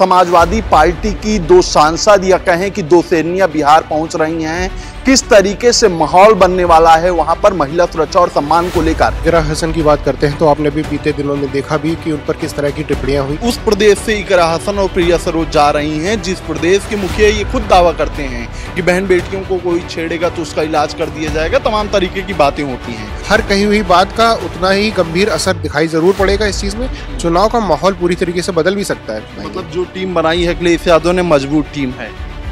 Samajwadi party की दो सांसद या कहें कि दो शेरनियां बिहार पहुंच रही हैं। किस तरीके से माहौल बनने वाला है वहां पर महिला सुरक्षा और सम्मान को लेकर। इकरा हसन की बात करते हैं तो आपने भी बीते दिनों में देखा भी कि उन पर किस तरह की टिप्पणियां हुई। उस प्रदेश से इकरा हसन और प्रिया सरोज जा रही हैं जिस प्रदेश के मुखिया ये खुद दावा करते हैं कि बहन बेटियों को कोई छेड़ेगा तो उसका इलाज कर दिया जाएगा। तमाम तरीके की बातें होती हैं। हर कही हुई बात का उतना ही गंभीर असर दिखाई जरूर पड़ेगा इस चीज में। चुनाव का माहौल पूरी तरीके से बदल भी सकता है। मतलब जो टीम बनाई है अखिलेश यादव ने मजबूत टीम है।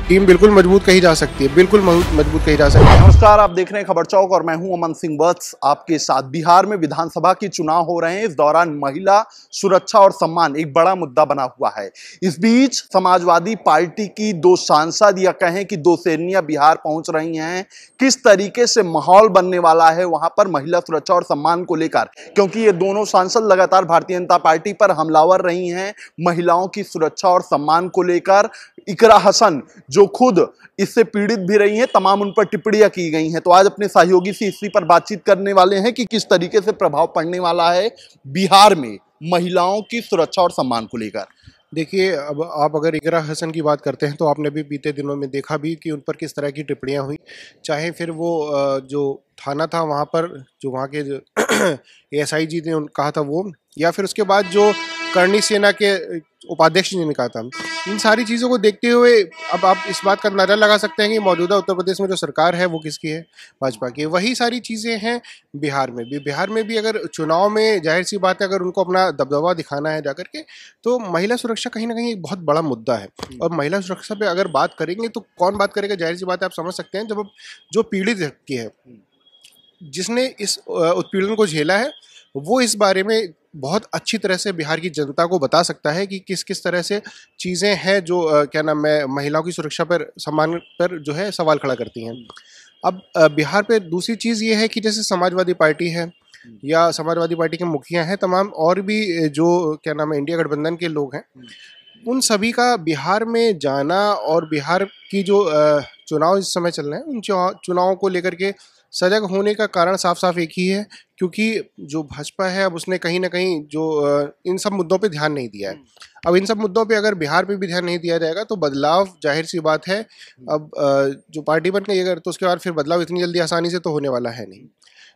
टीम बिल्कुल मजबूत कही जा सकती है, बिल्कुल मजबूत कही जा सकती है। नमस्कार, आप देख रहे हैं खबर चौक और मैं हूं अमन सिंह वत्स आपके साथ। बिहार में विधानसभा के चुनाव हो रहे हैं। इस दौरान महिला सुरक्षा और सम्मान एक बड़ा मुद्दा बना हुआ है। इस बीच समाजवादी पार्टी की दो सांसद या कहें कि दो शेरनियां बिहार पहुंच रही हैं। किस तरीके से माहौल बनने वाला है वहां पर महिला सुरक्षा और सम्मान को लेकर, क्योंकि ये दोनों सांसद लगातार भारतीय जनता पार्टी पर हमलावर रही हैं महिलाओं की सुरक्षा और सम्मान को लेकर। इकरा हसन जो खुद इससे पीड़ित भी रही हैं, तमाम उन पर टिप्पणियां की गई हैं। तो आज अपने सहयोगी से इसी पर बातचीत करने वाले हैं कि किस तरीके से प्रभाव पड़ने वाला है बिहार में महिलाओं की सुरक्षा और सम्मान को लेकर। देखिए, अब आप अगर इकरा हसन की बात करते हैं तो आपने भी बीते दिनों में देखा भी कि उन पर किस तरह की टिप्पणियां हुई। चाहे फिर वो जो थाना था वहाँ पर जो वहाँ के जो एएसआई जी ने कहा था वो, या फिर उसके बाद जो करणी सेना के उपाध्यक्ष जी ने कहा था। इन सारी चीज़ों को देखते हुए अब आप इस बात का अंदाजा लगा सकते हैं कि मौजूदा उत्तर प्रदेश में जो सरकार है वो किसकी है, भाजपा की। वही सारी चीज़ें हैं बिहार में भी। बिहार में भी अगर चुनाव में जाहिर सी बात है अगर उनको अपना दबदबा दिखाना है जाकर के, तो महिला सुरक्षा कहीं ना कहीं एक बहुत बड़ा मुद्दा है। और महिला सुरक्षा पे अगर बात करेंगे तो कौन बात करेगा, जाहिर सी बात है आप समझ सकते हैं। जब जो पीड़ित व्यक्ति है, जिसने इस उत्पीड़न को झेला है, वो इस बारे में बहुत अच्छी तरह से बिहार की जनता को बता सकता है कि किस किस तरह से चीज़ें हैं जो क्या नाम है महिलाओं की सुरक्षा पर, सम्मान पर जो है सवाल खड़ा करती हैं। अब बिहार पे दूसरी चीज़ ये है कि जैसे समाजवादी पार्टी है या समाजवादी पार्टी के मुखिया हैं, तमाम और भी जो क्या नाम है इंडिया गठबंधन के लोग हैं, उन सभी का बिहार में जाना और बिहार की जो चुनाव इस समय चल रहे हैं उन चुनावों को लेकर के सजग होने का कारण साफ साफ एक ही है, क्योंकि जो भाजपा है अब उसने कहीं ना कहीं जो इन सब मुद्दों पे ध्यान नहीं दिया है। अब इन सब मुद्दों पे अगर बिहार पे भी ध्यान नहीं दिया जाएगा तो बदलाव जाहिर सी बात है अब जो पार्टी बन गई अगर, तो उसके बाद फिर बदलाव इतनी जल्दी आसानी से तो होने वाला है नहीं।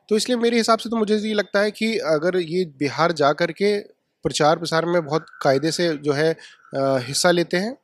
तो इसलिए मेरे हिसाब से तो मुझे ये लगता है कि अगर ये बिहार जा कर के प्रचार प्रसार में बहुत कायदे से जो है हिस्सा लेते हैं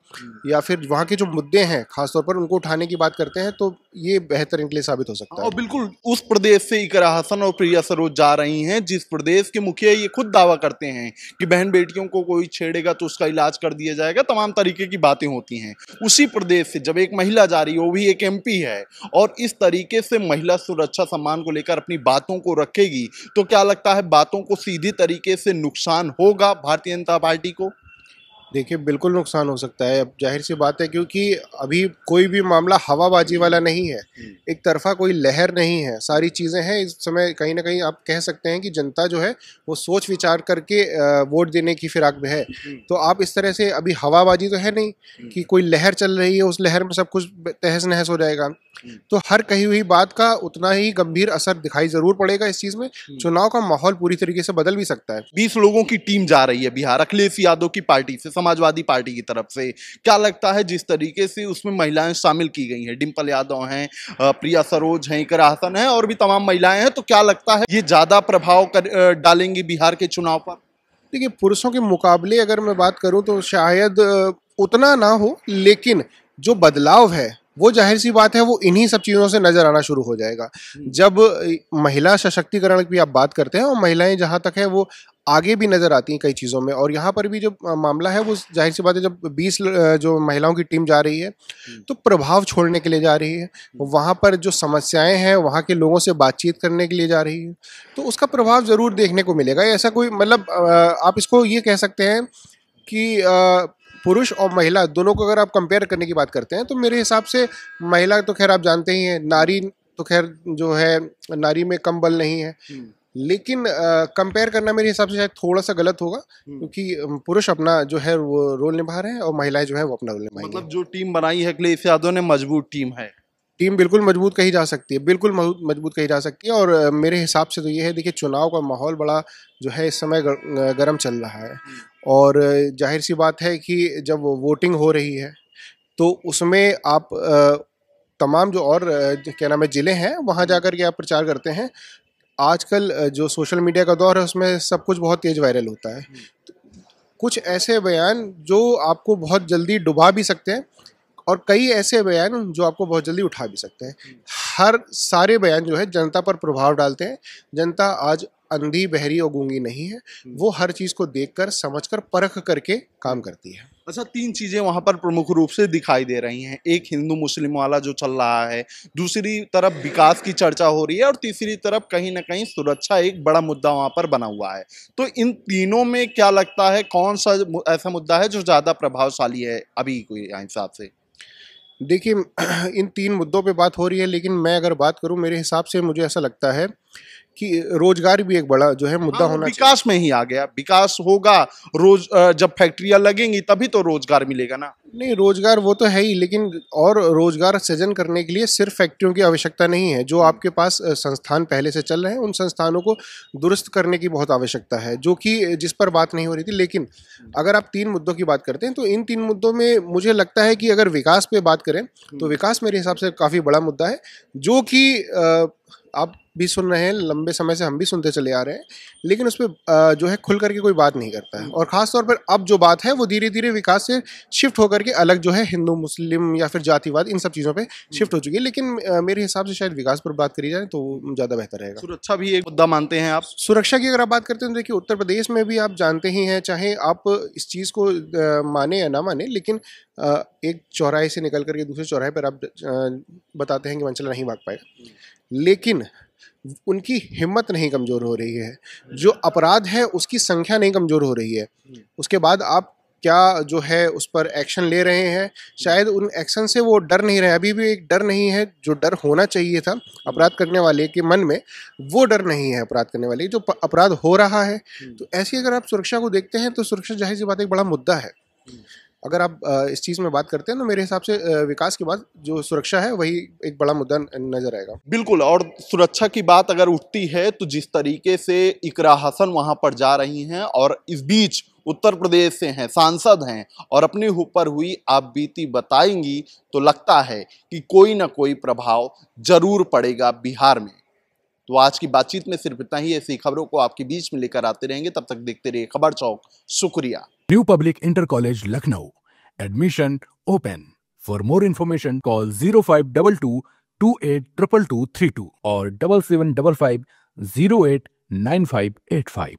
या फिर वहाँ के जो मुद्दे हैं खासतौर पर उनको उठाने की बात करते हैं, तो ये बेहतर इनके लिए साबित हो सकता है। और बिल्कुल उस प्रदेश से इकरा हसन और प्रिया सरोज जा रही हैं जिस प्रदेश के मुखिया ये खुद दावा करते हैं कि बहन बेटियों को कोई छेड़ेगा तो उसका इलाज कर दिया जाएगा। तमाम तरीके की बातें होती हैं। उसी प्रदेश से जब एक महिला जा रही है, वो भी एक एमपी है, और इस तरीके से महिला सुरक्षा सम्मान को लेकर अपनी बातों को रखेगी, तो क्या लगता है बातों को सीधी तरीके से नुकसान होगा भारतीय जनता पार्टी को? देखिए, बिल्कुल नुकसान हो सकता है। अब जाहिर सी बात है क्योंकि अभी कोई भी मामला हवाबाजी वाला नहीं है, एक तरफा कोई लहर नहीं है। सारी चीज़ें हैं इस समय कहीं ना कहीं आप कह सकते हैं कि जनता जो है वो सोच विचार करके वोट देने की फिराक में है। तो आप इस तरह से अभी हवाबाजी तो है नहीं कि कोई लहर चल रही है, उस लहर में सब कुछ तहस नहस हो जाएगा। तो हर कही हुई बात का उतना ही गंभीर असर दिखाई जरूर पड़ेगा इस चीज में। चुनाव का माहौल पूरी तरीके से बदल भी सकता है। 20 लोगों की टीम जा रही है बिहार अखिलेश यादव की पार्टी से, समाजवादी पार्टी की तरफ से। क्या लगता है जिस तरीके से उसमें महिलाएं शामिल की गई हैं, डिंपल यादव हैं, प्रिया सरोज हैं, इकरा हसन हैं और भी तमाम महिलाएं हैं, तो क्या लगता है ये ज्यादा प्रभाव डालेंगी बिहार के चुनाव पर? देखिए, पुरुषों के मुकाबले अगर मैं बात करूं तो शायद उतना ना हो, लेकिन जो बदलाव है वो जाहिर सी बात है वो इन्हीं सब चीज़ों से नजर आना शुरू हो जाएगा। जब महिला सशक्तिकरण की आप बात करते हैं और महिलाएं जहां तक है वो आगे भी नजर आती हैं कई चीज़ों में, और यहाँ पर भी जो मामला है वो जाहिर सी बात है जब 20 जो महिलाओं की टीम जा रही है तो प्रभाव छोड़ने के लिए जा रही है, वहाँ पर जो समस्याएं हैं वहाँ के लोगों से बातचीत करने के लिए जा रही है, तो उसका प्रभाव ज़रूर देखने को मिलेगा। ऐसा कोई मतलब आप इसको ये कह सकते हैं कि पुरुष और महिला दोनों को अगर आप कंपेयर करने की बात करते हैं तो मेरे हिसाब से महिला तो खैर आप जानते ही हैं, नारी तो खैर जो है नारी में कम बल नहीं है, लेकिन कंपेयर करना मेरे हिसाब से शायद थोड़ा सा गलत होगा, क्योंकि पुरुष अपना जो है वो रोल निभा रहे हैं और महिलाएं जो है वो अपना रोल निभाएंगी। मतलब जो टीम बनाई है अखिलेश यादव ने मजबूत टीम है। टीम बिल्कुल मजबूत कही जा सकती है, बिल्कुल मजबूत कही जा सकती है। और मेरे हिसाब से तो ये है, देखिए चुनाव का माहौल बड़ा जो है इस समय गर्म चल रहा है। और जाहिर सी बात है कि जब वोटिंग हो रही है तो उसमें आप तमाम जो और क्या नाम है ज़िले हैं वहाँ जाकर के आप प्रचार करते हैं। आजकल जो सोशल मीडिया का दौर है उसमें सब कुछ बहुत तेज़ वायरल होता है। कुछ ऐसे बयान जो आपको बहुत जल्दी डुबा भी सकते हैं और कई ऐसे बयान जो आपको बहुत जल्दी उठा भी सकते हैं। हर सारे बयान जो है जनता पर प्रभाव डालते हैं। जनता आज अंधी, बहरी और गूंगी नहीं है, वो हर चीज़ को देखकर, समझकर, परख करके काम करती है। अच्छा, 3 चीजें वहां पर प्रमुख रूप से दिखाई दे रही हैं। एक हिंदू मुस्लिम वाला जो चल रहा है, दूसरी तरफ विकास की चर्चा हो रही है और तीसरी तरफ कहीं ना कहीं सुरक्षा एक बड़ा मुद्दा वहां पर बना हुआ है। तो इन तीनों में क्या लगता है कौन सा ऐसा मुद्दा है जो ज्यादा प्रभावशाली है अभी कोई हिसाब से? देखिए इन 3 मुद्दों पे बात हो रही है, लेकिन मैं अगर बात करूं, मेरे हिसाब से मुझे ऐसा लगता है कि रोजगार भी एक बड़ा जो है मुद्दा हाँ, होना चाहिए। विकास में ही आ गया। विकास होगा, जब फैक्ट्रियां लगेंगी तभी तो रोजगार मिलेगा ना। नहीं, रोजगार वो तो है ही, लेकिन और रोजगार सृजन करने के लिए सिर्फ फैक्ट्रियों की आवश्यकता नहीं है। जो आपके पास संस्थान पहले से चल रहे हैं, उन संस्थानों को दुरुस्त करने की बहुत आवश्यकता है, जो कि जिस पर बात नहीं हो रही थी। लेकिन अगर आप 3 मुद्दों की बात करते हैं तो इन 3 मुद्दों में मुझे लगता है कि अगर विकास पे बात करें तो विकास मेरे हिसाब से काफ़ी बड़ा मुद्दा है, जो कि आप भी सुन रहे हैं, लंबे समय से हम भी सुनते चले आ रहे हैं, लेकिन उस पर जो है खुल करके कोई बात नहीं करता है। और ख़ास तौर पर अब जो बात है वो धीरे धीरे विकास से शिफ्ट होकर के अलग जो है हिंदू मुस्लिम या फिर जातिवाद, इन सब चीज़ों पे शिफ्ट हो चुकी है। लेकिन मेरे हिसाब से शायद विकास पर बात करी जाए तो ज़्यादा बेहतर रहेगा। सुरक्षा भी एक मुद्दा मानते हैं आप? सुरक्षा की अगर आप बात करते हैं तो देखिए उत्तर प्रदेश में भी आप जानते ही हैं, चाहे आप इस चीज़ को माने या ना माने, लेकिन एक चौराहे से निकल करके दूसरे चौराहे पर आप बताते हैं कि वंचला नहीं भाग पाएगा, लेकिन उनकी हिम्मत नहीं कमज़ोर हो रही है। जो अपराध है उसकी संख्या नहीं कमज़ोर हो रही है। उसके बाद आप क्या जो है उस पर एक्शन ले रहे हैं, शायद उन एक्शन से वो डर नहीं रहे। अभी भी एक डर नहीं है जो डर होना चाहिए था अपराध करने वाले के मन में, वो डर नहीं है अपराध करने वाले, जो अपराध हो रहा है। तो ऐसी अगर आप सुरक्षा को देखते हैं तो सुरक्षा जाहिर सी बात एक बड़ा मुद्दा है। अगर आप इस चीज़ में बात करते हैं तो मेरे हिसाब से विकास के बाद जो सुरक्षा है वही एक बड़ा मुद्दा नजर आएगा। बिल्कुल। और सुरक्षा की बात अगर उठती है तो जिस तरीके से इकरा हसन वहां पर जा रही हैं और इस बीच उत्तर प्रदेश से हैं, सांसद हैं और अपने ऊपर हुई आप बीती बताएंगी, तो लगता है कि कोई ना कोई प्रभाव जरूर पड़ेगा बिहार में। तो आज की बातचीत में सिर्फ इतना ही। ऐसी खबरों को आपके बीच में लेकर आते रहेंगे। तब तक देखते रहिए खबर चौक। शुक्रिया। New public inter college Lucknow, admission open. For more information call 0522 282232 और 7755 089585।